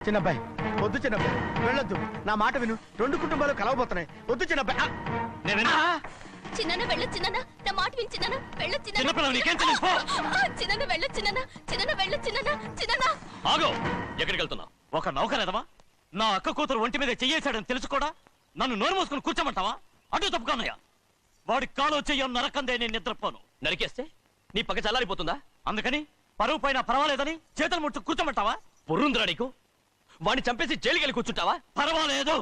చిన్నబ్బాయి వద్దు చిన్నబ్బాయి, వెళ్ళొద్దు. నా మాట విను. రెండు కుటుంబాలు కలవబోతున్నాయి. వద్దు చిన్నబ్బాయి. చిన్న వెళ్ళ చిన్న నా మాట విని చిన్న వెళ్ళ చిన్న వెళ్ళ చిన్న వెళ్ళ చిన్న ఆగో, ఎక్కడికి వెళ్తున్నావు? ఒక నౌకరేదవా నా అక్క కూతురు ఒంటి మీద చెయ్యేశాడని తెలుసు కూడా నన్ను నోరు మూసుకుని కూర్చోమంటావా? అటు తప్పుకున్నాయా? వాడి కాలో చెయ్యం నరకందే నేను నిద్రపోను. నరికేస్తే నీ పక్క చల్లారిపోతుందా? అందుకని పరువు పైన పర్వాలేదని చేతులు ముట్టు కూర్చోమంటావా? పొర్రుందిరా నీకు? వాడిని చంపేసి జైలుకెళ్ళి కూర్చుంటావా? పర్వాలేదు,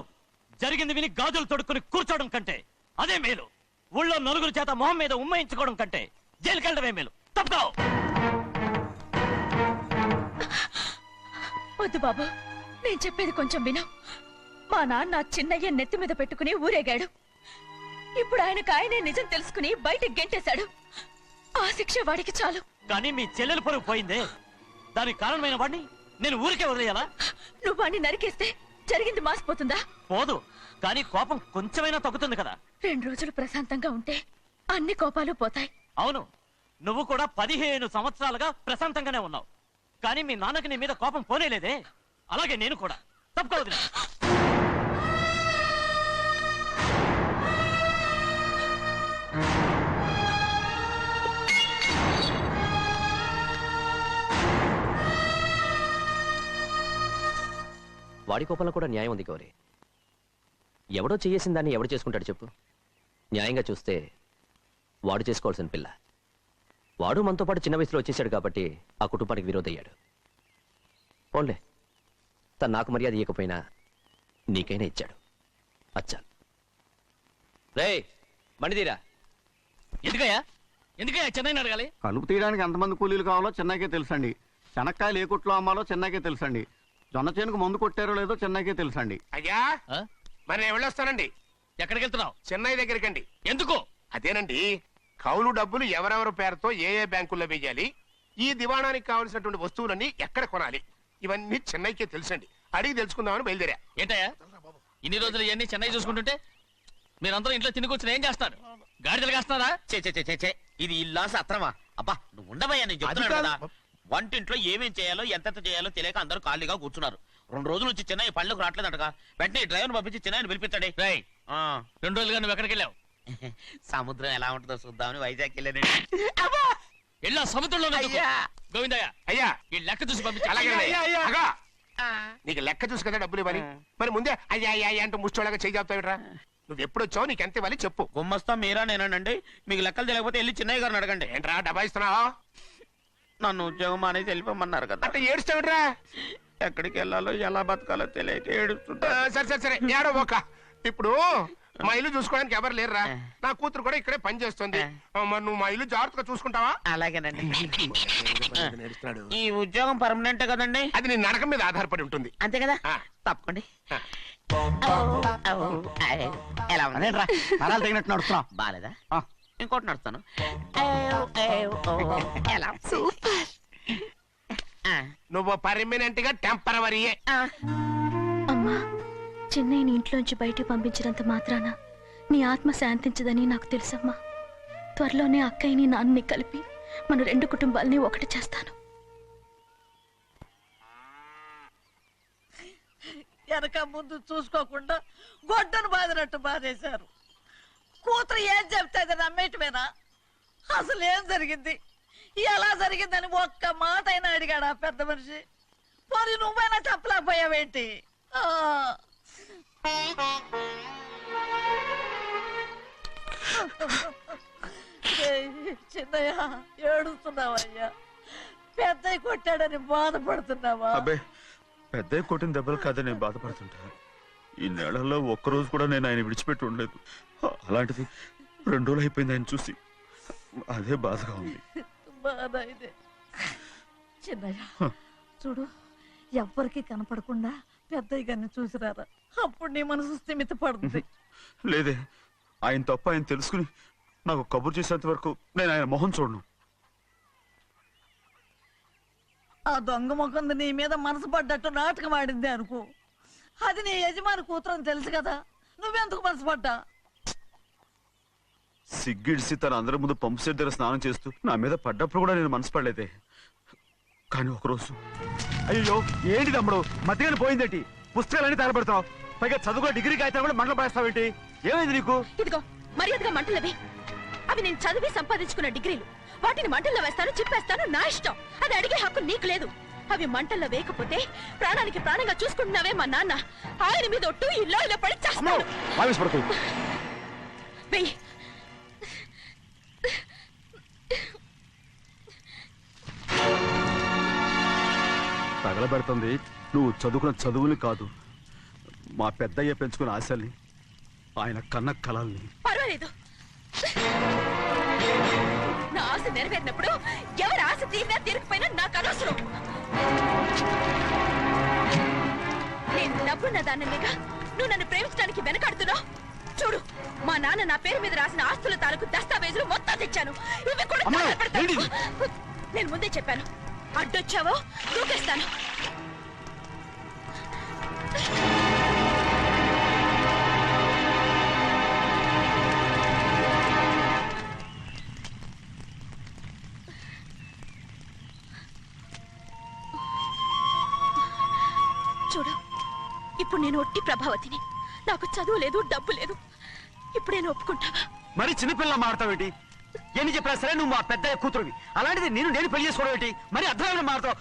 జరిగింది విని గాజులు తొడుక్కుని కూర్చోవడం కంటే అదే మేలు. ఊళ్ళో నలుగురు చేత మొహం మీద ఉమ్మయించుకోవడం కంటే జైలుకెళ్ళడమే మేలు. తప్పుకో. వద్దు బాబు, నేను చెప్పేది కొంచెం విను. మా నాన్న చిన్నయ్య నెత్తి మీద పెట్టుకుని ఊరేగాడు. ఇప్పుడు ఆయననే నిజం తెలుసుకుని బయటకు గెంటేశాడు. ఆ శిక్ష వాడికి చాలు. కానీ మీ చెల్లెలు పరువు పోయిందే, దానికి కారణమైన వాడిని నేను ఊరికే వదిలేయాలా? నువ్వు వాడిని నరికేస్తే జరిగింది మాసిపోతుందా? పోదు, కానీ కోపం కొంచెమైనా తగ్గుతుంది కదా. 2 రోజులు ప్రశాంతంగా ఉంటే అన్ని కోపాలు పోతాయి. అవును, నువ్వు కూడా 15 సంవత్సరాలుగా ప్రశాంతంగానే ఉన్నావు. కానీ మీ నాన్నకి నీ మీద కోపం పోనేలేదే. అలాగే నేను కూడా. తప్పుకోవద్దు. వాడి కోపంలో కూడా న్యాయం ఉంది గౌరీ. ఎవడో చేయేసిన దాన్ని ఎవడు చేసుకుంటాడు చెప్పు? న్యాయంగా చూస్తే వాడు చేసుకోవాల్సిన పిల్ల. వాడు మనతో పాటు చిన్న వయసులో వచ్చేసాడు కాబట్టి ఆ కుటుంబానికి విరోధయ్యాడు. పోన్లే, తను నాకు మర్యాద ఇవ్వకపోయినా నీకైనా ఇచ్చాడు. అచ్చా రే మణిదీరా. ఎందుకయ్యా చెన్నై అడగాలి? కలుపు తీయడానికి ఎంతమంది కూలీలు కావాలో చెన్నైకే తెలుసండి. శనక్కాయలు ఏ కుట్లో అమ్మాలో చెన్నైకే తెలుసండి. జొన్న చేనుకు మందు కొట్టారో లేదో చెన్నైకే తెలుసండి. అయ్యా, మరి నేను వెళ్ళొస్తానండి. ఎక్కడికి వెళ్తున్నావు? చెన్నై దగ్గరికండి. ఎందుకు? అదేనండి, కౌలు డబ్బులు ఎవరెవరి పేరుతో ఏ ఏ బ్యాంకుల్లో వేయాలి, ఈ దివాణానికి కావలసినటువంటి వస్తువులన్నీ ఎక్కడ కొనాలి, ఇవన్నీ చెన్నైకే తెలుసండి. అడిగి తెలుసుకుందామని బయలుదేరా. ఏంటయ్యా ఇన్ని రోజులు ఇవన్నీ చెన్నై చూసుకుంటుంటే మీరందరూ ఇంట్లో తిని కూర్చుని ఏం చేస్తారు? గాడిదలు కాస్తున్నారా? చే ఇది ఇల్లా సత్రమా? అబ్బా నువ్వు ఉండబోయా, నేను చెప్తున్నాను కదా. వంటింట్లో ఏమేం చేయాలో ఎంతెంత చేయాలో తెలియక అందరూ ఖాళీగా కూర్చున్నారు. 2 రోజులు నుంచి చెన్నై పళ్ళకు రావట్లేదంటగా. వెంటనే డ్రైవర్ పంపించి చెన్నైని పిలిపించండి. 2 రోజులుగా నువ్వు ఎక్కడికి వెళ్ళావు? సముద్రం ఎలా ఉంటుందో చూద్దామని వైజాగ్ వెళ్ళానండి. వెళ్ళా సముద్రంలో గోవిందయ్య అయ్యా, ఈ లెక్క చూసి పంపించి. నీకు లెక్క చూసి కదా డబ్బులు ఇవ్వాలి. మరి ముందే అయ్యా అయ్యా అంటూ ముష్టోళ్ళగా చేయి చెప్తావిట్రా. నువ్వు ఎప్పుడు వచ్చావు, నీకు ఎంత ఇవ్వాలి చెప్పు. గుమ్మస్తా మీరా నేనండి. మీకు లెక్కలు తెలియకపోతే వెళ్ళి చెన్నై గారిని అడగండి. ఏంట్రా డబ్బా ఇస్తున్నావా? నన్ను ఉద్యోగం అనేది వెళ్ళిపోమన్నారు కదా. అంటే ఏడుస్తావిట్రా? ఎక్కడికి వెళ్ళాలో ఎలా బతకాలో తెలియక ఏడుస్తుంటా. సరే ఏడో ఒక. ఇప్పుడు మా ఇల్లు చూసుకోవడానికి ఎవరు లేరురా. నా కూతురు కూడా ఇక్కడే పని చేస్తుంది. మరి నువ్వు మా ఇల్లు జాగ్రత్తగా చూసుకుంటావా? అలాగేనండి. ఈ ఉద్యోగం పర్మనెంట్ కదండి? అది నీ నరకం మీద ఆధారపడి ఉంటుంది. అంతే కదా, తప్పకండి. ఎలా నరాలు తగినట్టు నడుస్తున్నా. బాలేదా? ఇంకోటి నడుస్తాను. నువ్వు పర్మనెంట్ గా టెంపరవరీయే. అమ్మా, చెన్నైని ఇంట్లోంచి బయటికి పంపించినంత మాత్రాన నీ ఆత్మ శాంతించదని నాకు తెలుసమ్మా. త్వరలోనే అక్కయ్యని నాన్నని కలిపి మన 2 కుటుంబాలని ఒకటి చేస్తాను. వెనక ముందు చూసుకోకుండా గొడ్డను బాదినట్టు బాధేశారు. కూతురు ఏం చెప్తే అది నమ్మేటమేనా? అసలు ఏం జరిగింది, ఎలా జరిగిందని ఒక్క మాట అయినా అడిగాడు ఆ పెద్ద మనిషి. పోనీ నువ్వైనా చెప్పలేకపోయావేంటి? చిన్నయ్య, ఏడుస్తున్నావయ్యా? పెద్దయ్య కొట్టాడని బాధపడుతున్నావా? అబ్బే, పెద్దయ్య కొట్టిన దెబ్బలు కాదని నేను బాధపడుతుంటా. ఈ నెలల్లో ఒక్కరోజు కూడా నేను ఆయన విడిచిపెట్టి ఉండలేదు. అలాంటిది 2 రోజులు అయిపోయింది ఆయన చూసి. అదే బాధగా ఉంది. బాధ ఇదే. చిన్నయ్య చూడు, ఎవ్వరికి కనపడకుండా పెద్దయ్య గారిని చూసిరారా, అప్పుడు నీ మనసు స్థిమిత పడుతుంది. లేదే, ఆయన తప్ప ఆయన తెలుసుకుని నాకు కబురు చేసేంత వరకు నేను ఆయన మొహం చూడను. ఆ దొంగ ముఖంది నీ మీద మనసు పడ్డట్టు నాటకం ఆడింది అనుకో. అది నీ యజమాని కూతురు అని తెలుసు కదా, నువ్వెందుకు మనసు పడ్డా? సిగ్గిడిసి తన అందరి ముందు పంపు సెట్ దగ్గర స్నానం చేస్తూ నా మీద పడ్డప్పుడు కూడా నేను మనసు పడలేదే. కానీ ఒకరోజు అయ్యో ఏంటి తమ్ముడు మధ్యగానే పోయిందేంటి? పుస్తకాలన్నీ తగలబెడతావు, పైగా చదువుకో డిగ్రీ కాగితాలు కూడా మంటలు పడేస్తావేంటి? ఏమైంది నీకు? ఇదిగో మర్యాదగా మంటలవి. అవి నేను చదివి సంపాదించుకున్న డిగ్రీలు. వాటిని మంటల్లో వేస్తాను, చిప్పేస్తాను, నా ఇష్టం. అది అడిగే హక్కు నీకు లేదు. అవి మంటల్లో వేయకపోతే ప్రాణానికి ప్రాణంగా చూసుకుంటున్నావే మా నాన్న. ఆయన మీద ఒట్టు ఇలా ఇలా పడి చేస్తాను. వెయ్యి. తగలబెడుతుంది నువ్వు చదువుకున్న చదువుని కాదు, మా పెద్దయ్య పెంచుకున్న ఆశల్ని, ఆయన కన్న కలల్ని. పర్వాలేదు, నా ఆశ నెరవేరినప్పుడు ఎవరి ఆశ తీరినా తీరకపోయినా నాకు అనవసరం. నేను డబ్బున్న దానిగా నువ్వు నన్ను ప్రేమించడానికి వెనకాడుతున్నావు. చూడు, మా నాన్న నా పేరు మీద రాసిన ఆస్తుల తాలూకు దస్తావేజులు మొత్తం తెచ్చాను. ఇవి కూడా తగలబెడతాను. నేను ముందే చెప్పాను, అడ్డొచ్చావో దూకేస్తాను. చూడు, ఇప్పుడు నేను ఒట్టి ప్రభావతిని. నాకు చదువు లేదు, డబ్బు లేదు. ఇప్పుడు నేను ఒప్పుకుంటావా? మరి చిన్నపిల్ల మాడతావేంటి? ఎన్ని చెప్పినా సరే నువ్వు మా పెద్ద కూతురువి. అలాంటిది నేను పెళ్లి చేసుకోవడం ఏంటి? మరి అర్థమైన మాడతావు.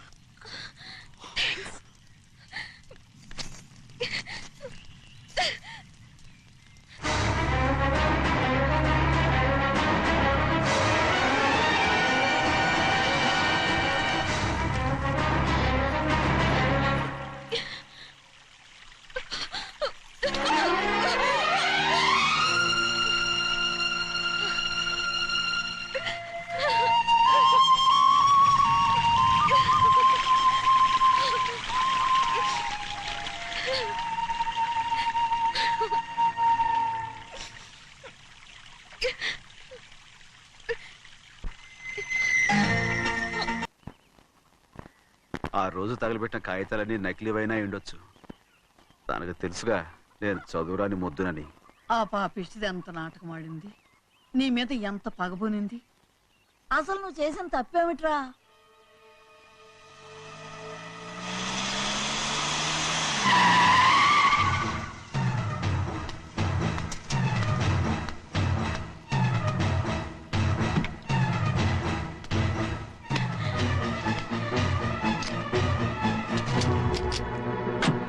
ఆ రోజు తగలబెట్టిన కాగితాలన్నీ నకిలీవైనా ఉండొచ్చు. తనకు తెలుసుగా నేను చదువురాని ముద్దునని. ఆ పాపిష్టిది ఎంత నాటకం ఆడింది, నీ మీద ఎంత పగబోనింది. అసలు నువ్వు చేసిన తప్పేమిట్రా?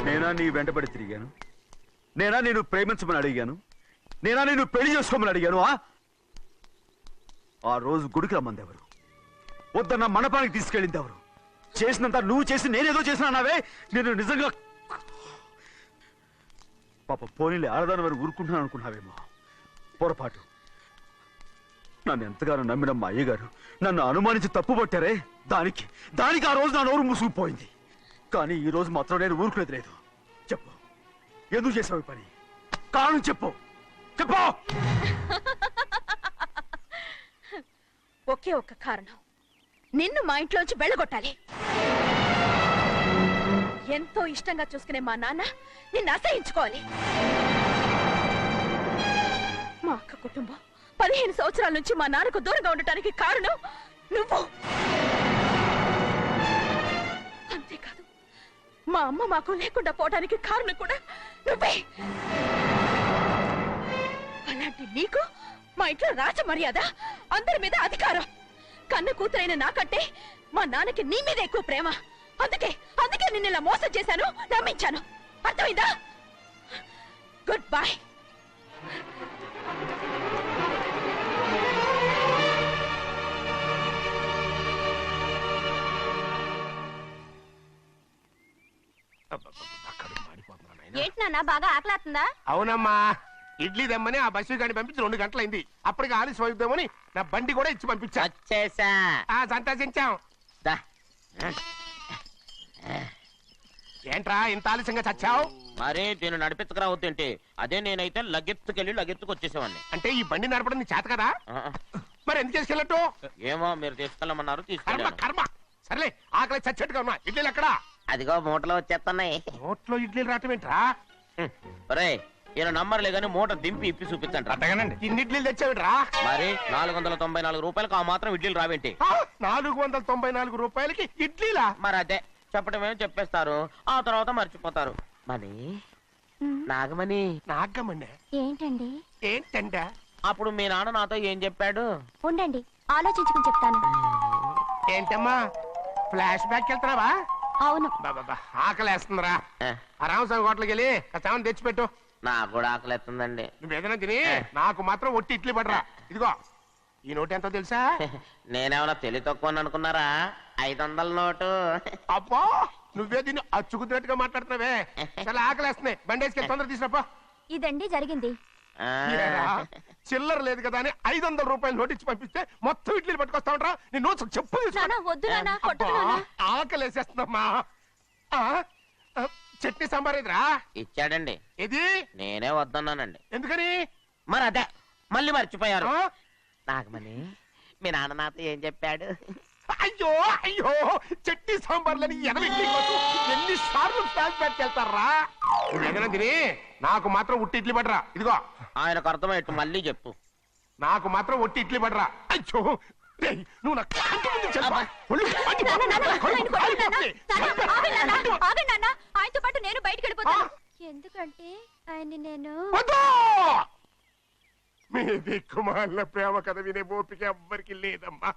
నేనా నీ వెంటబడి తిరిగాను? నేనా నేను ప్రేమించమని అడిగాను? నేనా నేను పెళ్లి చేసుకోమని అడిగాను? ఆ రోజు గుడికి రమ్మంది ఎవరు? వద్దన్న మండపానికి తీసుకెళ్ళింది ఎవరు? చేసినంత నువ్వు చేసి నేనేదో చేసినావే. నేను నిజంగా పాప పోనీలే ఆడదాని వారు ఊరుకుంటున్నాను అనుకున్నావేమో. పొరపాటు. నన్ను ఎంతగానో నమ్మిన మా అయ్యగారు నన్ను అనుమానించి తప్పు పట్టారే, దానికి ఆ రోజు నా నోరు మూసుకుపోయింది. కానీ ఈ రోజు మాత్రం నేను ఊరుకునేది లేదు. చెప్పు, ఎందుకు చేసావు పని? కారణం చెప్పు. ఒకే ఒక్క కారణం, నిన్ను మా ఇంట్లోంచి వెళ్ళగొట్టాలి. ఎంతో ఇష్టంగా చూసుకునే మా నాన్న నిన్ను అసహించుకోవాలి. మా అక్క కుటుంబం 15 సంవత్సరాల నుంచి మా నాన్నకు దూరంగా ఉండటానికి కారణం నువ్వు. అంతేకాదు, మా అమ్మ మాకు లేకుండా పోవడానికి కారణం కూడా నువ్వే. అలాంటి నీకు మా ఇంట్లో రాజ మర్యాద, అందరి మీద అధికారం. కన్న కూతురైన నాకంటే మా నాన్నకి నీ మీద ఎక్కువ ప్రేమ. అందుకే నిన్ను ఇలా మోసం చేశాను, నమ్మించాను. అర్థమైందా? Good bye. ఏంటి నాన్న, బాగా ఆకలాతుందా? అవునమ్మా, ఇడ్లీ దమ్మని ఆ బస్సు గాని పంపించి 2 గంటలైంది. అప్పటికి ఆలస్యం అవుతామని నా బండి కూడా ఇచ్చి పంపించా. వచ్చేసా. సంతోషించాం. దా. ఏంట్రా ఇంత ఆలస్యంగా చచ్చావు? మరే దీన్ని నడిపెత్తుకురావద్దేంటి? అదే నేనైతే లగెత్తుకెళ్ళి లగెత్తుకు వచ్చేసేవాడిని. అంటే ఈ బండి నడపడం నీ చేత కదా? మరి ఎందుకు చేసుకెళ్ళట్టు? ఏమో మీరు తీసుకెళ్ళమన్నారు, కర్మ తీసుకెళ్ళాను. కర్మ. సర్లే, ఆకలి చచ్చేట్టుగా ఉన్నా. ఇడ్లీలు ఎక్కడా? అదిగో మూటలో వచ్చేస్తున్నాయి. నోట్లో ఇడ్లీలు రావటం ఏంట్రా? ఒరే, ఈయన నంబర్లే గానీ మూట దింపి ఇప్పి చూపించండి. అట్టగానండి. ఇన్ని ఇడ్లీలు తెచ్చావిడ్రా? మరి 494 రూపాయలకు ఆ మాత్రం ఇడ్లీలు రావేంటి? 494 రూపాయలకి ఇడ్లీలా? మరి అదే చెప్పడమేమో చెప్పేస్తారు, ఆ తర్వాత మర్చిపోతారు. మనీ నాగమణి. నాగమణి ఏంటండి? ఏంటంట? అప్పుడు మీ నాన్న నాతో ఏం చెప్పాడు? ఉండండి, ఆలోచించుకుని చెప్తాను. ఏంటమ్మా ఫ్లాష్ బ్యాక్ వెళ్తున్నావా? అవును. బాబా ఆకలేస్తుందిరా. ఏ, ఆ రామస్వామి హోటల్కి వెళ్ళి కచ్చామని తెచ్చిపెట్టు. నాకు కూడా ఆకలిస్తుందండి. నువ్వేదైనా తిని నాకు మాత్రం ఒట్టి ఇడ్లీ పడరా. ఇదిగో ఈ నోటు ఎంతో తెలుసా? నేనేమన్నా తెలివి తక్కువ అనుకున్నారా? 500 నోటు. అబ్బో నువ్వే దీన్ని అచ్చుకుతున్నట్టుగా మాట్లాడుతున్నావే. చాలా ఆకలేస్తున్నాయి, బండేసుకెళ్ళి తొందర తీసినప్ప. ఇదండి జరిగింది. ఆ, చిల్లర లేదు కదా అని 500 రూపాయలు నోటు ఇచ్చి పంపిస్తే మొత్తం ఇడ్లీలు పట్టుకొస్తా ఉంటా. నీ నోట్స్ చెప్పు తీసుకో. నాన్న, వద్దు నాన్న, కొట్టకు అబ్బా, నాన్న. ఆకలేసేస్తుందమ్మా. ఆ, ఆ, చట్నీ సాంబార్ ఎదురా? ఇచ్చాడండి. ఇది నేనే వద్దన్నానండి. ఎందుకని? మరి అదే మళ్ళీ మర్చిపోయారు. ఆ? నాగమణి మీ నాన్న నాతో ఏం చెప్పాడు? అయ్యో అయ్యో చట్నీ సాంబార్లని ఎన్ని సార్లు ఫ్లాష్ బ్యాక్ వెళ్తారా? ఏదైనా తిని నాకు మాత్రం ఉట్టి ఇడ్లీ పడరా. ఇదిగో ఆయనకు అర్థమయ్యట్టు మళ్ళీ చెప్పు. నాకు మాత్రం ఒట్టి ఇడ్లీ పడరా. అయ్యో రేయ్, నువ్వు నా కంటి ముందు చెప్పా. ఒళ్ళు మండిపోతుంది. ఆగండి నాన్న, ఆయనతో పాటు నేను బయటికి వెళ్ళిపోతాను. ఎందుకంటే ఆయన్ని నేను వద్దు! మీ దిక్కుమాల ప్రేమ కథ వినే ఓపిక ఎవ్వరికి లేదమ్మా.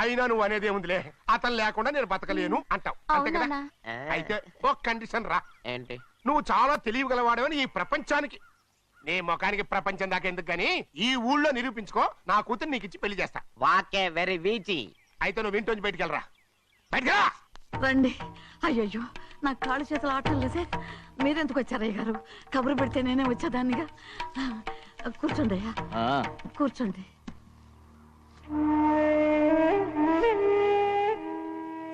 అయినా నువ్వు అనేదేముందిలే, అతను లేకుండా నేను బతకలేను అంటావు అంతే కదా? అవునా? ఆ, అయితే ఒక కండిషన్ రా. ఏంటి? నువ్వు చాలా తెలియగలవాడవని ఈ ప్రపంచానికి, నీ ముఖానికి ప్రపంచం దాకా ఎందుకు గాని ఈ ఊళ్ళో నిరూపించుకో. నా కూతురు నీకు ఇచ్చి పెళ్లి చేస్తా. వాకే వెరీ వీచి. అయితే నువ్వు ఇంటి నుంచి బయటికి వెళ్ళరా. బయటికి రా. రండి. అయ్యయ్యో నా కాళ్ళు చేతులు ఆటలు లేసే. మీరెందుకు వచ్చారయ్య గారు? కబురు పెడితే నేనే వచ్చేదాన్నిగా. కూర్చోండి అయ్యా, కూర్చోండి.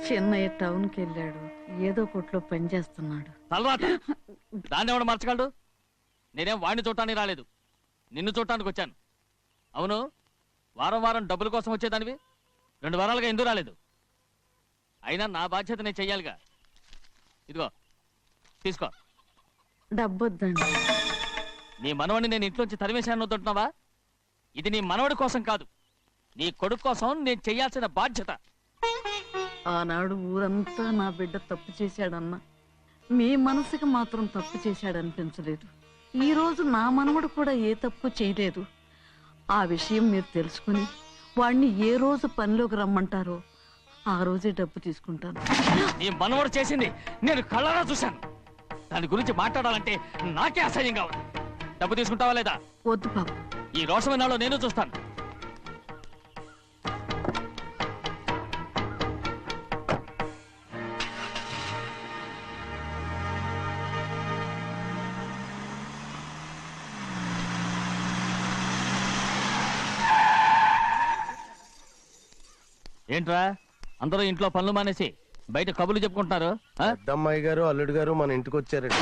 చిన్నయ్య టౌన్కి వెళ్ళాడు, ఏదో కొట్లో పని చేస్తున్నాడు. తలరాత దాన్ని ఎవడు మర్చగలడు? నేనేం వాడిని చూడటానికి రాలేదు, నిన్ను చూడటానికి వచ్చాను. అవును, వారం వారం డబ్బుల కోసం వచ్చేదానివి 2 వారాలుగా ఎందుకు రాలేదు? అయినా నా బాధ్యత నేను చెయ్యాలిగా. ఇదిగో తీసుకో. డబ్బొద్దండి. నీ మనవడిని నేను ఇంట్లోంచి తరిమేశాను వద్దంటున్నావా? ఇది నీ మనవడి కోసం కాదు, నీ కొడుకు కోసం నేను చెయ్యాల్సిన బాధ్యత. ఆనాడు ఊరంతా నా బిడ్డ తప్పు చేశాడన్నా, మీ మనసుకి మాత్రం తప్పు చేశాడనిపించలేదు. ఈ రోజు నా మనవడు కూడా ఏ తప్పు చేయలేదు. ఆ విషయం మీరు తెలుసుకుని వాడిని ఏ రోజు పనిలోకి రమ్మంటారో ఆ రోజే డబ్బు తీసుకుంటాను. నీ మనవడు చేసింది నేను కళ్ళారా చూశాను. దాని గురించి మాట్లాడాలంటే నాకే అసహ్యంగా ఉంది. డబ్బు తీసుకుంటావా లేదా? వద్దు బాబు. ఈ రోషమైన నాలో నేను చూస్తాను. ఏంట్రా అందరూ ఇంట్లో పనులు మానేసి బయట కబుర్లు చెప్పుకుంటున్నారు? పెద్దమ్మాయి గారు అల్లుడు గారు మన ఇంటికి వచ్చారండి.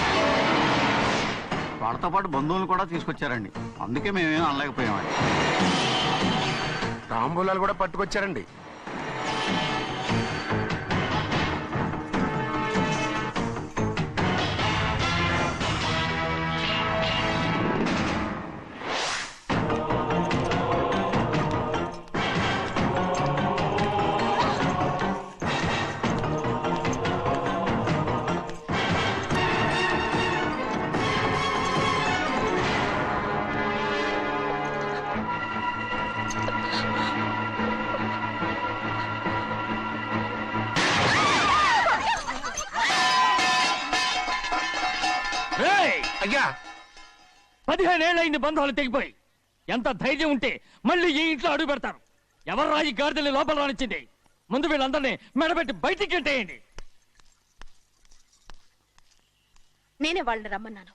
వాళ్ళతో పాటు బంధువులు కూడా తీసుకొచ్చారండి, అందుకే మేమేం అనలేకపోయామండి. తాంబూలాలు కూడా పట్టుకొచ్చారండి. అయ్యా 15 ఏళ్ళైంది బంధాలు తెగిపోయి. ఎంత ధైర్యం ఉంటే మళ్ళీ ఈ ఇంట్లో అడుగు పెడతారు? ఎవరు రాయి గాడిదల్ని లోపల రానిచ్చింది? ముందు వీళ్ళందరినీ మెడబెట్టి బయటికి గెంటేయండి. నేనే వాళ్ళని రమ్మన్నాను.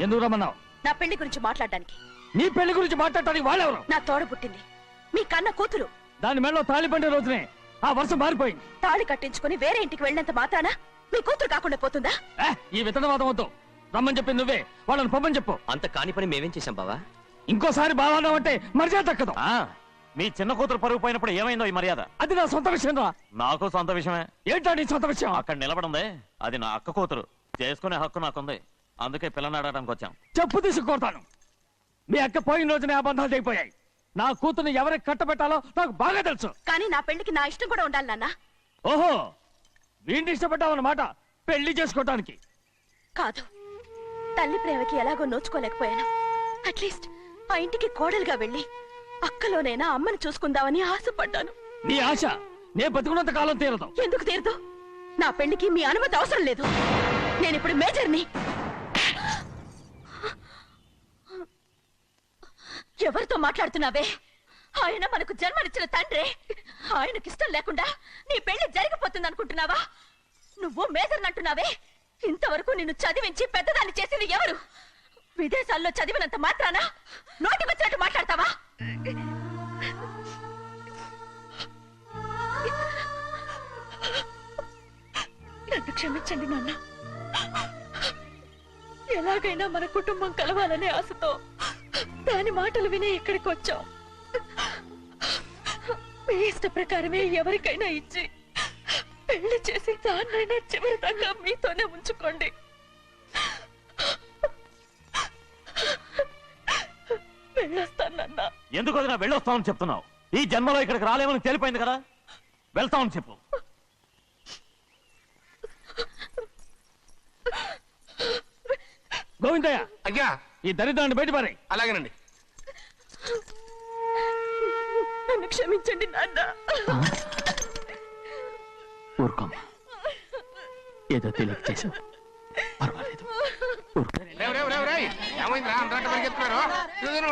ఎందుకు రమ్మన్నావు? నా పెళ్లి గురించి మాట్లాడడానికి. నీ పెళ్లి గురించి మాట్లాడటానికి వాళ్ళెవరు? నా తోడ పుట్టింది, మీ కన్న కూతురు. దాని మెడలో తాళి పండే రోజునే ఆ వర్షం మారిపోయింది. తాళి కట్టించుకుని వేరే ఇంటికి వెళ్ళినంత మాత్రాన మీ కూతురు కాకుండా పోతుందా? ఈ విత్తనవాదం వద్దు. రమ్మని చెప్పి నువ్వే వాళ్ళని పంపని చెప్పు. అంత కాని పని మేమేం చేశాం బావా? ఇంకోసారి బావాలంటే మర్యాద తక్కదు. మీ చిన్న కూతురు పరుగు పోయినప్పుడు ఏమైందో ఈ మర్యాద? అది నా సొంత విషయం రా. నాకు సొంత విషయమే. ఏంటో నీ సొంత విషయం? అక్కడ నిలబడిందే అది నా అక్క కూతురు. చేసుకునే హక్కు నాకుంది, అందుకే పిల్లని అడగడానికి వచ్చాం. చెప్పు తీసుకొడతాను. మీ అక్క పోయిన రోజునే అబద్ధాలు అయిపోయాయి. నా కూతుర్ని ఎవరికి కట్టబెట్టాలో నాకు బాగా తెలుసు. కానీ నా పెళ్లికి నా ఇష్టం కూడా ఉండాలి నాన్న. ఓహో, వీడిని ఇష్టపడ్డావన్నమాట పెళ్లి చేసుకోవటానికి. కాదు, తల్లి ప్రేమకి ఎలాగో నోచుకోలేకపోయాను. అట్లీస్ట్ ఆ ఇంటికి కోడలుగా వెళ్ళి అక్కలోనైనా అమ్మని చూసుకుందామని ఆశపడ్డాను. నీ ఆశ నే బతుకున్నంత కాలం తీరదు. ఎందుకు తీరదు? నా పెళ్లికి మీ అనుమతి అవసరం లేదు. నేనిప్పుడు మేజర్ని. ఎవరితో మాట్లాడుతున్నావే? ఆయన మనకు జన్మనిచ్చిన తండ్రి. ఆయనకిష్టం లేకుండా నీ పెళ్లి జరిగిపోతుంది అనుకుంటున్నావా? నువ్వు మేజర్ని అంటున్నావే. ఇంతవరకు నిన్ను చదివించి పెద్దదాన్ని చేసింది ఎవరు? విదేశాల్లో చదివినంత మాత్రాన నోటికొచ్చినట్టు మాట్లాడతావా? నన్ను క్షమించండి నాన్న. ఎలాగైనా మన కుటుంబం కలవాలనే ఆశతో దాని మాటలు వినే ఇక్కడికి వచ్చాం. మీ ఇష్ట ప్రకారమే ఎవరికైనా ఇచ్చి పెళ్లి చేసి దాన్నైనా చివరి దాకా మీతోనే ఉంచుకోండి. వెళ్ళొస్తానన్నా. ఎందుకు వదినా వెళ్ళొస్తామని చెప్తున్నావు? ఈ జన్మలో ఇక్కడికి రాలేమని తెలిపోయింది కదా, వెళ్తామని చెప్పు. గోవిందయ్య, అయ్యా ఈ దరిద్రాన్ని బయటపడి. అలాగేనండి. నన్ను క్షమించండి నాన్న. ఊరుకోమ్మా, ఏదో తెలియక చేసావు, పర్వాలేదు. ఏమైందిరా అంతరాట పరిగెత్తున్నారు?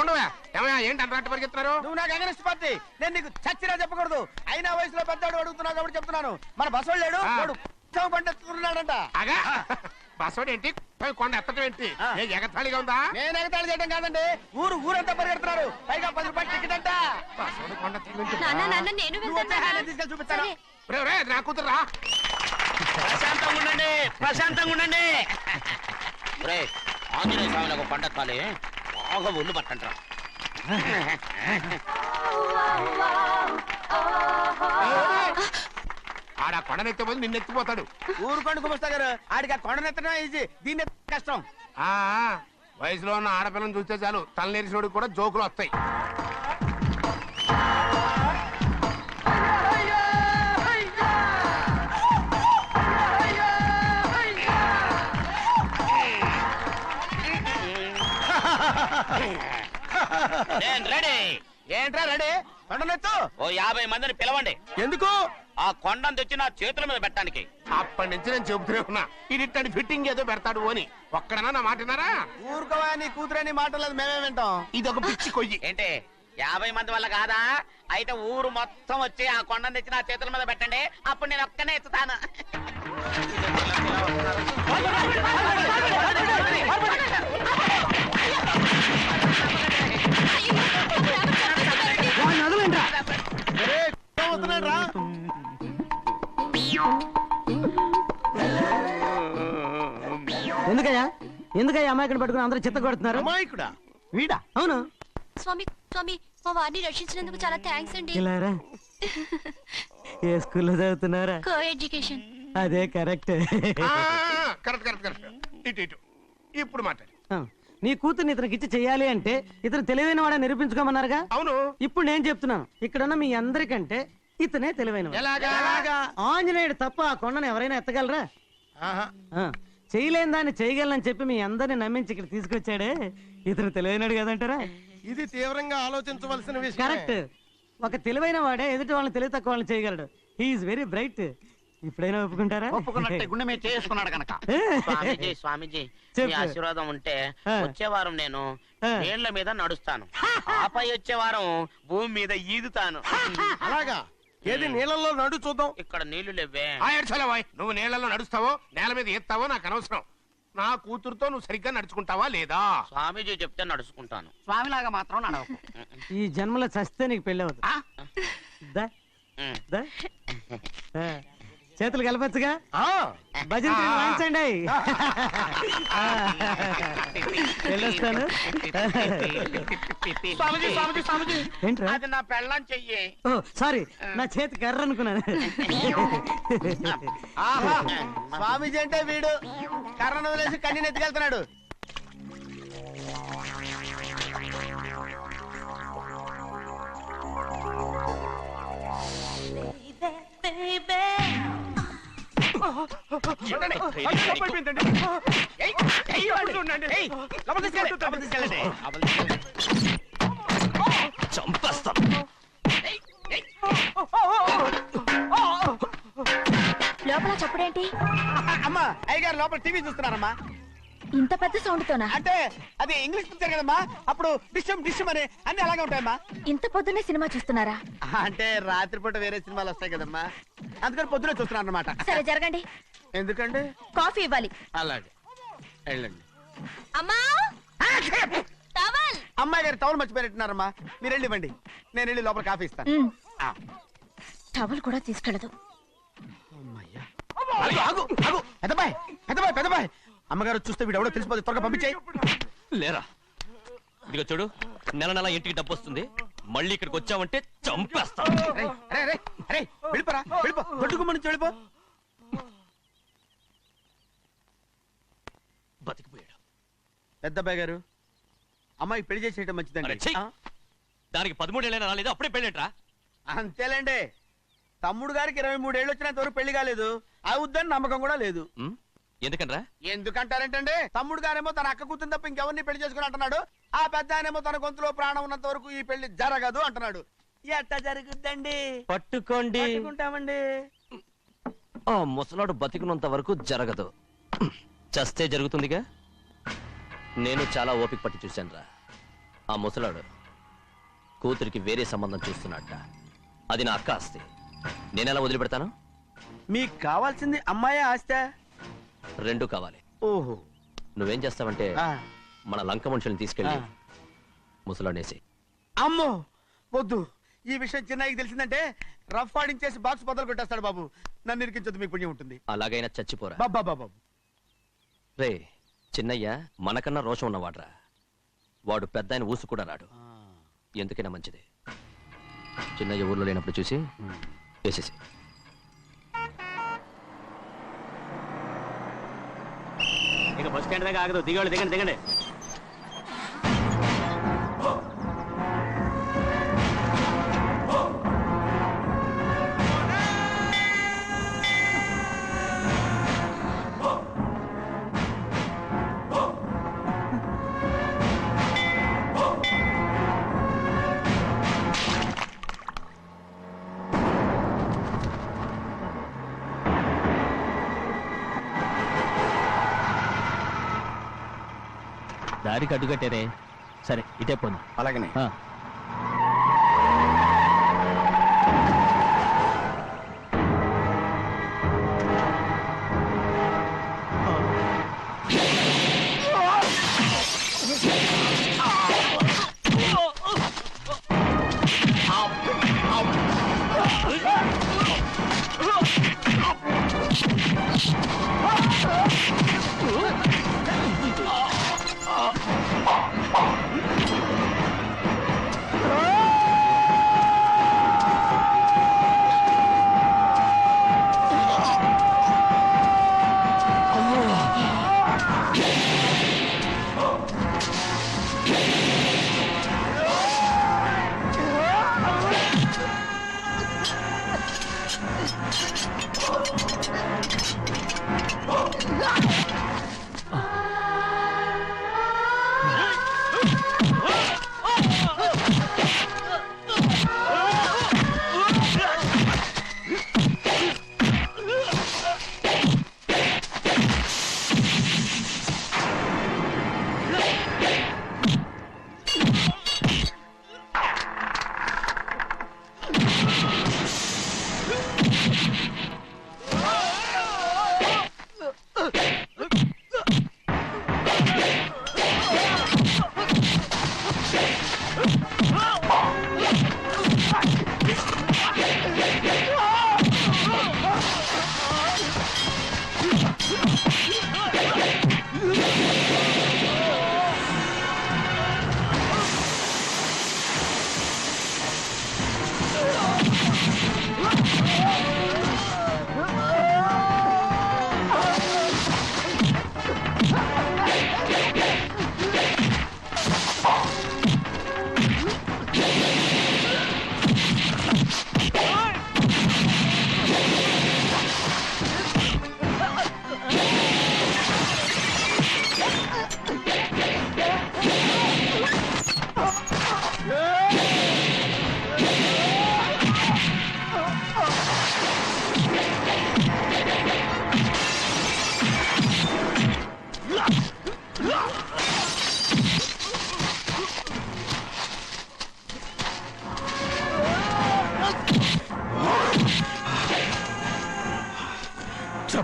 ఉండవా ఏమయ్యా, ఏంటి అంతరాట పరిగెత్తున్నారు? నువ్వు నాకు అగనిస్ట్ పార్టీ. నేను నీకు చచ్చినా చెప్పకూడదు. అయినా వయసులో పెద్దవాడు అడుగుతున్నావు కాబట్టి చెప్తున్నాను. మన బసోడు లేడు, వాడు పండిస్తున్నాడంట. అగా బసోడు ఏంటి, కొండ ఎత్తడం ఏంటి? ఏ ఎగతాళిగా ఉందా? నేను ఎగతాళి చేయడం కాదండి, ఊరంతా పరిగెడుతున్నారు. పైగా 10 రూపాయలు టికెట్ అంట. బసోడు కొండ తీసుకెళ్ళి చూపిస్తాను. నా కూతురు ప్రశాంతంగా ఉండండి, ప్రశాంతంగా ఉండండి. ఆంజనేయ స్వామికి పంట కాలే బాగా ఒళ్ళు పట్టంటారా. ఆడ కొండనెత్తిపోతే నిన్నెత్తిపోతాడు. ఊరుకోండి కుమస్తా గారు, ఆడికి ఆ కొండనెత్తడం ఈజీ, దీన్ని కష్టం. వయసులో ఉన్న ఆడపిల్లని చూస్తే చాలు తలనేరిసినోడికి కూడా జోకులు వస్తాయి. రెడీ. ఏంట్రా రెడీ? కొండనెత్తు. ఓ 50 మందిని పిలవండి. ఎందుకు? ఆ కొండను తెచ్చి నా చేతుల మీద పెట్టడానికి. అప్పటి నుంచి నేను చెబుతూనే ఉన్నా, ఇది ఫిట్టింగ్ ఏదో పెడతాడు అని. ఒక్కడనా నా మాట విన్నారా? ఊరుకోవా, నీ కూతురని మాటలేదు, మేమే వింటాం. ఇది ఒక పిచ్చి కొయ్యి. ఏంటి 50 మంది వల్ల కాదా? అయితే ఊరు మొత్తం వచ్చి ఆ కొండను తెచ్చి నా చేతుల మీద పెట్టండి, అప్పుడు నేను ఒక్కనే ఎత్తుతాను. ఎందుకయ్యా అమాయకుని పట్టుకుని అందరూ చిత్త కొడుతున్నారు? అమాయకుడా? వీడా? అవును. స్వామి స్వామి, మా వారిని రక్షించినందుకు చాలా థ్యాంక్స్ అండి. ఏ స్కూల్లో చదువుతున్నారా? Co education. అదే కరెక్ట్. Correct correct correct. ఇటు ఇప్పుడు మాట్లాడు. నీ కూతుర్ని ఇతనికి ఇచ్చి చెయ్యాలి అంటే ఇతను తెలివైన వాడని నిరూపించుకోమన్నారుగా. అవును. ఇప్పుడు నేను చెప్తున్నాను, ఇక్కడున్న మీ అందరికంటే ఇతనే తెలివైన. ఆంజనేయుడు తప్ప ఆ కొండను ఎవరైనా ఎత్తగలరా? చేయలేని దాన్ని చేయగలనని చెప్పి మీ అందరిని నమ్మించి ఇక్కడ తీసుకొచ్చాడే, ఇతను తెలివైనడు కదంటారా? ఇది తీవ్రంగా ఆలోచించవలసిన విషయం. కరెక్ట్. ఒక తెలివైన వాడే ఎదుటి వాళ్ళని తెలివి తక్కువ వాళ్ళని చేయగలడు. He is very bright. ఇప్పుడైనా ఒప్పుకుంటారా? ఒప్పుకున్నట్టే, గుండె మీద చేసుకున్నాడు కనుక. స్వామీజీ స్వామీజీ, మీ ఆశీర్వాదం ఉంటే వచ్చే వారం నేను నీళ్ల మీద నడుస్తాను, ఆపై వచ్చే వారం భూమి మీద ఈదుతాను. అలాగా? ఏది నీళ్ళల్లో నడు చూద్దాం. ఇక్కడ నీళ్లు లేవే. నువ్వు నీళ్లలో నడుస్తావో నేల మీద ఎత్తావో నాకు అనవసరం. నా కూతురుతో నువ్వు సరిగ్గా నడుచుకుంటావా లేదా? స్వామీజీ చెప్తే నడుచుకుంటాను. స్వామిలాగా మాత్రం నడవకు. ఈ జన్మలో చస్తే నీకు పెళ్ళి అవుతుంది. చేతులు కలపచ్చుగా భజన వాయించండి వెళ్ళొస్తాను ఏంట్రా అది నా పెళ్ళం చెయ్యి. ఓ సారీ నా చేతి కర్ర అనుకున్నాను స్వామీజీ అంటే వీడు కర్రను వదిలేసి కన్నీ ఎత్తుకెళ్తున్నాడు. చంపేస్తాం. లోపల చప్పుడేంటి? అమ్మా అయ్యగారు లోపల టీవీ చూస్తున్నారమ్మా. ఇంత పెద్ద సౌండ్ తోనా? అంటే అది ఇంగ్లీష్ పిక్చర్ కదమ్మా, అప్పుడు డిషమ్ డిషమ్ అని అన్ని అలాగే ఉంటాయమ్మా. ఇంత పొద్దున్నే సినిమా చూస్తున్నారా? అంటే రాత్రిపూట వేరే సినిమాలు వస్తాయి కదమ్మా, అందుకని పొద్దునే చూస్తున్నాను అనమాట. సరే జరగండి. ఎందుకండి? కాఫీ ఇవ్వాలి. అలాగే వెళ్ళండి. అమ్మా టవల్. అమ్మాయి గారు టవల్ మర్చిపోయినట్టున్నారమ్మా, మీరు వెళ్ళి ఇవ్వండి, నేను వెళ్ళి లోపల కాఫీ ఇస్తాను. టవల్ కూడా తీసుకెళ్ళదు. పెద్దబాయ్ పెద్దబాయ్ పెద్దబాయ్, అమ్మగారు చూస్తే వీడు ఎవడో తెలిసిపోతే త్వరగా పంపించాయి. లేరా, ఇదిగో చూడు, నెల నెల ఇంటికి డబ్బు వస్తుంది, మళ్ళీ ఇక్కడికి వచ్చావంటే చంపేస్తా. వెళ్ళిపోరా, వెళ్ళిపో, దొడ్డుకుమ్మ నుంచి వెళ్ళిపో. బతికిపోయాడు. పెద్దబాయ్ గారు, అమ్మాయి పెళ్లి చేసేయటం మంచిదండి. దానికి 13 ఏళ్ళైనా రాలేదు, అప్పుడే పెళ్ళేంట్రా? అంతేలేండి, తమ్ముడు గారికి 23 ఏళ్ళు వచ్చినంత వరకు పెళ్లి కాలేదు, అవుద్దని నమ్మకం కూడా లేదు. ఎందుకనరా? ఎందుకంటారేంటండి, తమ్ముడు గారేమో తన అక్క కూతురు తప్ప ఇంకెవరిని పెళ్లి చేసుకుని అంటున్నాడు, ఆ పెద్ద ఆయనేమో తన గొంతులో ప్రాణం ఉన్నంత వరకు ఈ పెళ్లి జరగదు అంటున్నాడు. ఎట్ట జరుగుద్దండి? పట్టుకోండి. పట్టుకుంటామండి. ఆ ముసలాడు బతికినంత వరకు జరగదు, చస్తే జరుగుతుందిగా. నేను చాలా ఓపిక పట్టి చూశానురా. ఆ ముసలాడు కూతురికి వేరే సంబంధం చూస్తున్నట్ట. అది నా అక్క ఆస్తి, నేనెలా వదిలిపెడతాను? మీకు కావాల్సింది అమ్మాయి ఆస్తి? రెండు కావాలి. ఓహో. నువ్వేం చేస్తావంటే మన లంక మనుషుల్ని తీసుకెళ్ళి ముసలాడేసి. అమ్మో వద్దు, ఈ విషయం చిన్నయ్యకి తెలిసిందంటే రఫ్ ఆడించేసి బాక్స్ బదులు కొట్టేస్తాడు బాబు. నన్ను ఇరికించొద్దు, మీకు పుణ్యం ఉంటుంది. అలాగైనా చచ్చిపోరా. బాబా రే, చిన్నయ్య మనకన్నా రోషం ఉన్నవాడ్రా. వాడు పెద్ద ఆయన ఊసు కూడా రాడు. ఎందుకైనా మంచిది, చిన్నయ్య ఊర్లో లేనప్పుడు చూసి వేసేసి. ఇక బస్ స్టాండ్ దాకా ఆగదు, దిగండి దిగండి దిగండి. దారికి అడ్డుకట్టారే, సరే ఇటే పోను. అలాగనే.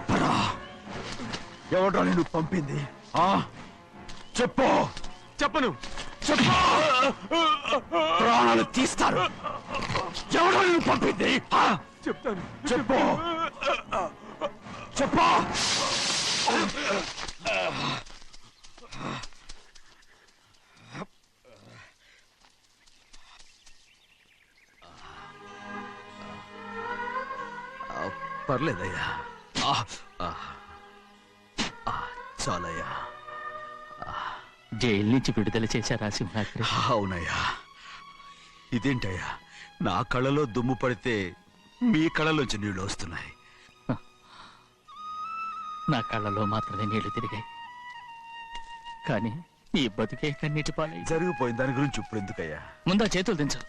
చెప్పరా, ఎవడో నిన్ను పంపింది? చెప్పు. చెప్పను. చెప్పు. ప్రాణాలు తీస్తారు. ఎవడో నిన్ను పంపింది? చెప్తాను. చెప్పు. చెప్పు. పర్లేదయ్యా, చాలయ్యా. జైలు నుంచి విడుదల చేశారా సింహాద్రి? అవునయ్యా. ఇదేంటయ్యా, నా కళ్ళలో దుమ్ము పడితే మీ కళ్ళలోంచి నీళ్లు వస్తున్నాయి. నా కళ్ళలో మాత్రమే నీళ్లు తిరిగాయి, కానీ నీ బతుకే కన్నీటి పాలై. జరిగిపోయిన దాని గురించి ఇప్పుడు ఎందుకయ్యా? ముందా చేతులు దించు.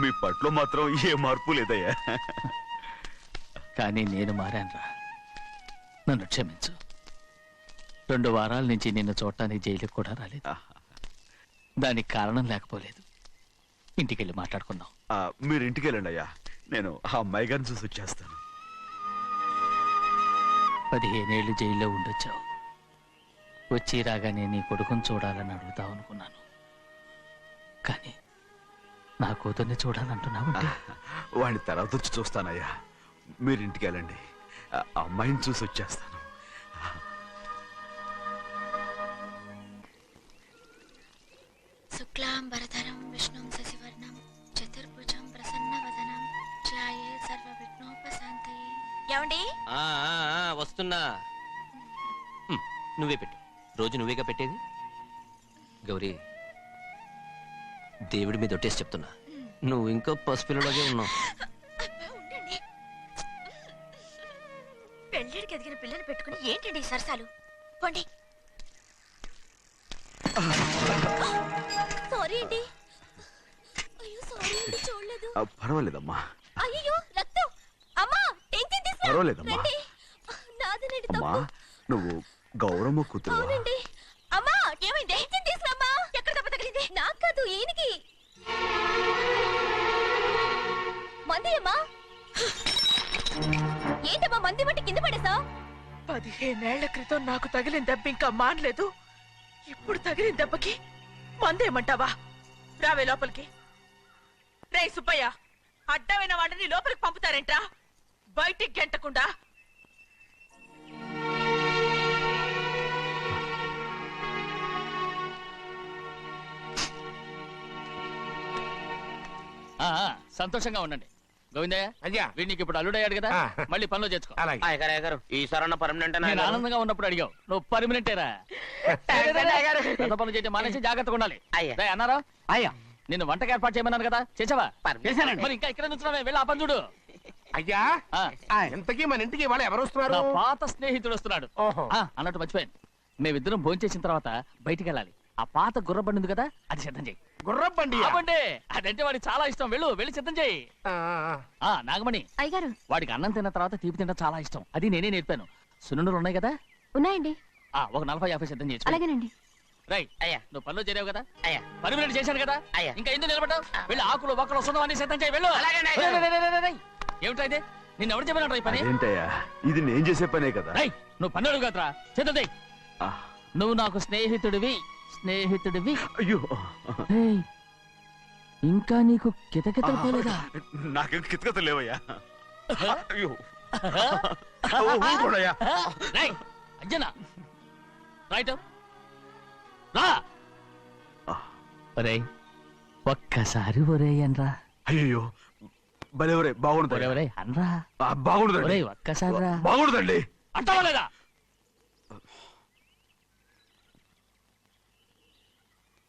మీ పట్ల మాత్రం ఏ మార్పు లేదయ్యా. కానీ నేను మారానురా, నన్ను క్షమించు. 2 వారాల నుంచి నిన్ను చూడటానికి జైలుకి కూడా రాలేదు. దానికి కారణం లేకపోలేదు. ఇంటికెళ్ళి మాట్లాడుకుందాం. మీరు ఇంటికి వెళ్ళండి అయ్యా, నేను ఆ అమ్మాయి గారిని చూసి వచ్చేస్తాను. 15 ఏళ్ళు జైల్లో ఉండొచ్చావు. వచ్చి రాగానే నీ కొడుకుని చూడాలని అడుగుతావు అనుకున్నాను, కానీ నా కూతుర్ని చూడాలంటున్నావు. వాడిని తర్వాత వచ్చి చూస్తానయ్యా, మీరు ఇంటికి వెళ్ళండి, అమ్మాయిని చూసి వచ్చేస్తాను. శుక్లాంబరధరం విష్ణుం శశివర్ణం చతుర్భుజం ప్రసన్నవదనం ధ్యాయే సర్వవిఘ్నోపశాంతయే. ఏమండి? వస్తున్నా. నువ్వే పెట్టు, రోజు నువ్వేగా పెట్టేది. గౌరీ, దేవుడి మీద ఒట్టేసి చెప్తున్నా, నువ్వు ఇంకా పసిపిల్లలాగే ఉన్నావు. పెళ్ళిడికి ఎదిగిన పిల్లని పెట్టుకుని ఏంటండి సరసాలు? పోండి. సారీ అండి. అయ్యో సారీ అండి, చూడలేదు. పర్వాలేదమ్మా. అయ్యో రక్తం. అమ్మా టెన్షన్ తీసుకురా. పర్వాలేదమ్మా. నాదనండి అమ్మా, తప్పు. నువ్వు గౌరమ్మ కూతురు. అవునండి. అమ్మా ఏమైంది? టెన్షన్ తీసుకురామ్మా. ఎక్కడ దెబ్బ తగిలింది? నాకు కాదు, ఈయనకి. మంది అమ్మా. ఏంటమ్మా మంది బట్టి కింద పడేసా? 15 ఏళ్ల క్రితం నాకు తగిలిన దెబ్బ ఇంకా మానలేదు. ఇప్పుడు తగిలిన దెబ్బకి మందేమంటావా? రావే లోపలికి. రే సుబ్బయ్య, అడ్డమైన వాడిని లోపలికి పంపుతారేంట్రా? బయటికి గెంటకుండా. సంతోషంగా ఉండండి. గోవిందయ్య, అయ్యా, వీడికి ఇప్పుడు అల్లుడయ్యాడు కదా, మళ్ళీ పనిలో చేర్చుకో. ఈసారి పర్మనెంట్ నేను ఆనందంగా ఉన్నప్పుడు అడిగావు, నువ్వు పర్మనెంటేరా. పెద్ద పనులు చేయడం మానేసి జాగ్రత్తగా ఉండాలి. అన్నారా? అయ్యా, నిన్ను వంటకి ఏర్పాటు చేయమన్నాను కదా, చేసావా? చేశానండి. మరి ఇంకా ఇక్కడ నుంచున్నావే, వెళ్ళి ఆ పని చూడు. అయ్యా, ఇంతకీ మన ఇంటికి వాళ్ళు ఎవరు వస్తున్నారు? నా పాత స్నేహితుడు వస్తున్నాడు. అన్నట్టు మర్చిపోయాను, మేమిద్దరం భోంచేసిన తర్వాత బయటికి వెళ్ళాలి. ఆ పాత గుర్రబండి ఉంది కదా, అది సిద్ధం చేయి. గుర్రబండి? అదంటే వాడికి చాలా ఇష్టం. వెళ్ళి సిద్ధం చేయి. నాగమణి, అయ్యగారు, వాడికి అన్నం తిన్న తర్వాత తీపి తినడం చాలా ఇష్టం. అది నేనే నేర్పాను. సున్నుండలు ఉన్నాయి కదా? ఉన్నాయండి. ఒక 40-50 సిద్ధం చేయొచ్చు. అలాగేనండి. రైట్. నువ్వు పనిలో చేరావు కదా, పర్మినెంట్ చేశాను కదా, ఇంకా ఎందుకు నిలబడ్డావు? వెళ్ళి ఆకులు బొక్కలు వస్తుందో అన్ని సిద్ధం చేయి. వెళ్ళు. ఏమిటా ఇది? నిన్ను ఎవరు చెప్పినట్టు ఈ పని? ఏంటయ్యా, ఇది నేను చేసే పనే కదా. నువ్వు పన్నుడు కదరా, సిద్ధం చేయి. నువ్వు నాకు స్నేహితుడివి. అయ్యో, ఇంకా నీకు కితకితలు పోలేదా? నాకేం కితకితలు లేవయ్యా. అయ్యో, అంజనా రైట్ రా. ఒరేయ్, ఒక్కసారి ఒరేయ్ అనరా. అయ్యో, భలే ఒరే, బాగుండదు. ఒరేయ్ అనరా. బాగుండదండి. ఒరేయ్ ఒక్కసారి రా. బాగుండదండి. అంటావా లేదా?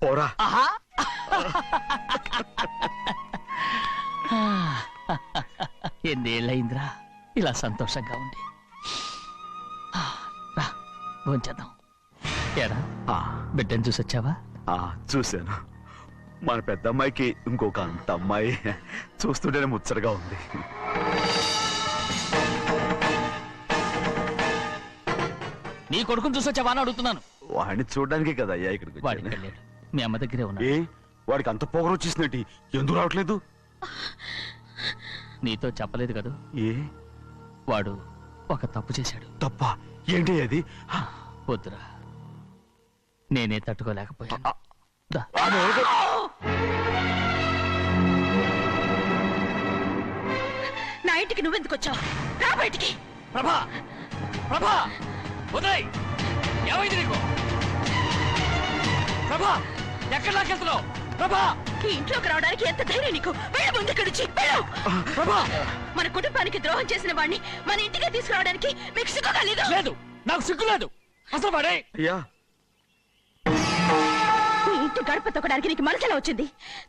పోరా. ఎన్నేళ్ళయిందిరా ఇలా సంతోషంగా ఉండి. రా భోంచేద్దాం. ఏరా బిడ్డను చూసొచ్చావా? చూశాను. మన పెద్ద అమ్మాయికి ఇంకొక అంత అమ్మాయి చూస్తుంటేనే ముచ్చటగా ఉంది. నీ కొడుకుని చూసొచ్చావా అని అడుగుతున్నాను. వాడిని చూడడానికి కదా అయ్యా ఇక్కడికి. వాడికి వెళ్ళాడు, మీ అమ్మ దగ్గరే ఉన్నా. వాడికి అంత పొగరు వచ్చేసినట్టు ఎందుకు రావట్లేదు? నీతో చెప్పలేదు కదా. వాడు ఒక తప్పు చేశాడు. తప్ప ఏంటి అది? వద్దురా, నేనే తట్టుకోలేకపోయాను. దా. నా ఇంటికి నువ్వెందుకు వచ్చావు? రా బయటికి. ప్రభా ప్రభా ఉదయ్, ఏమైంది నీకు? ప్రభా ఎక్కడ లాకెళ్తున్నావు? ప్రభా ఈ ఇంట్లోకి రావడానికి ఎంత ధైర్యం నీకు? వెళ్ళు ముందు ఇక్కడి నుంచి, వెళ్ళు. ప్రభా మన కుటుంబానికి ద్రోహం చేసిన వాడిని మన ఇంటికి తీసుకురావడానికి మీకు సిగ్గుగా లేదు? లేదు, నాకు సిగ్గు లేదు అసలు. వాడే అయ్యా, ఈ ఇంటి గడప తొక్కడానికి నీకు మనసులో వచ్చింది.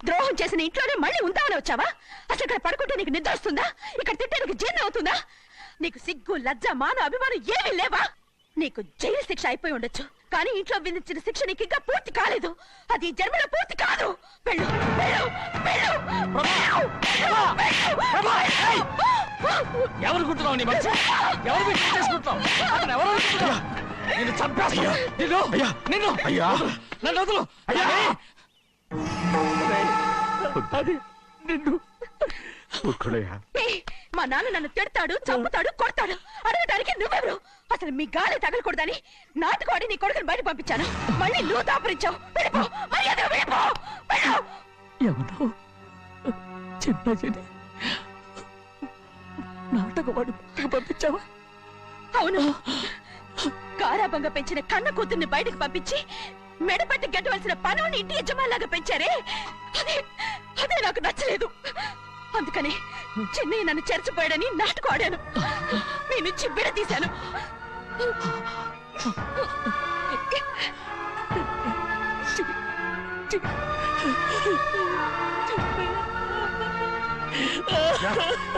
ద్రోహం చేసిన ఇంట్లోనే మళ్ళీ ఉందామని వచ్చావా? అసలు ఇక్కడ పడుకుంటే నీకు నిద్ర వస్తుందా? ఇక్కడ తింటే నీకు జీర్ణం అవుతుందా? నీకు సిగ్గు, లజ్జ, మాన, అభిమానం ఏమీ లేవా? నీకు జైలు శిక్ష అయిపోయి ఉండొచ్చు, కానీ ఇంట్లో విధించిన శిక్ష నీకు ఇంకా పూర్తి కాలేదు. అది ఈ జన్మలో పూర్తి కాదు. వెళ్ళు, వెళ్ళు, వెళ్ళు, ఎవరు కుంటున్నావు? నీ మంచి ఎవరు చేసుకుంటున్నావు? అతను ఎవరు అనుకుంటున్నావు? నిన్ను చంపేస్తా. నిన్ను నిన్ను అయ్యా, నన్ను వదులు. అయ్యా అది నిన్ను. మా నాన్న నన్ను తిడతాడు, చంపుతాడు, కొడతాడు. అడగడానికి నువ్వెవరు? అసలు మీ గాలి తగలకూడదని నాటుకోడి నీ కొడుకుని బయట పంపించాను. మళ్ళీ నువ్వు దాపరించావు. వెళ్ళిపో, మర్యాదగా వెళ్ళిపో, వెళ్ళు. ఎవరో చిన్నజని నాటకవాడు పంపించావా? అవును, గారాబంగా పెంచిన కన్న కూతుర్ని బయటకు పంపించి మెడపట్టి గెట్టవలసిన పనుని ఇంటి యజమానిలాగా పెంచారే, అదే నాకు నచ్చలేదు. అందుకని చెన్నై నన్ను చెరచిపోయాడని నాటకం ఆడాను. మీ నుంచి విడదీశాను.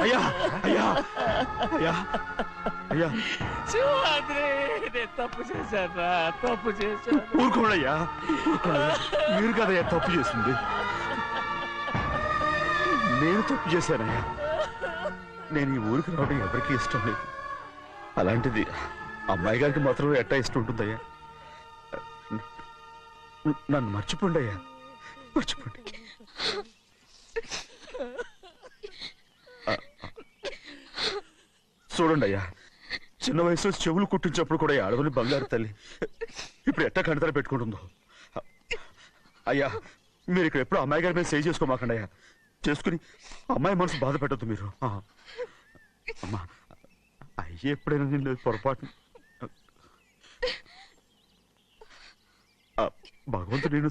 అయ్యా, అయ్యా, అయ్యా, అయ్యా, శివాద్రి, నేను తప్పు చేశాను, తప్పు చేశాను. ఊరుకోడయ్యా, మీరు కదయ్యా తప్పు చేసింది. నేను తప్పు చేశానయ్యా. నేను ఈ ఊరికి రావడం ఎవరికీ ఇష్టం లేదు. అలాంటిది అమ్మాయి గారికి మాత్రం ఎట్టా ఇష్టం ఉంటుందయ్యా. నన్ను మర్చిపోండి అయ్యా, మర్చిపోండి. చూడండి అయ్యా, చిన్న వయసులో చెవులు కుట్టించినప్పుడు కూడా అడవుని బంగారు తల్లి ఇప్పుడు ఎట్టా కంటతర పెట్టుకుంటుందో. అయ్యా, మీరు ఇక్కడ ఎప్పుడు అమ్మాయి గారి మీద సేవ్ చేసుకోమాకండి అయ్యా. చేసుకుని అమ్మాయి మనసు బాధ పెట్టద్దు మీరు. అమ్మా, అయ్యే ఎప్పుడైనా నేను పొరపాటు. భగవంతుడు నేను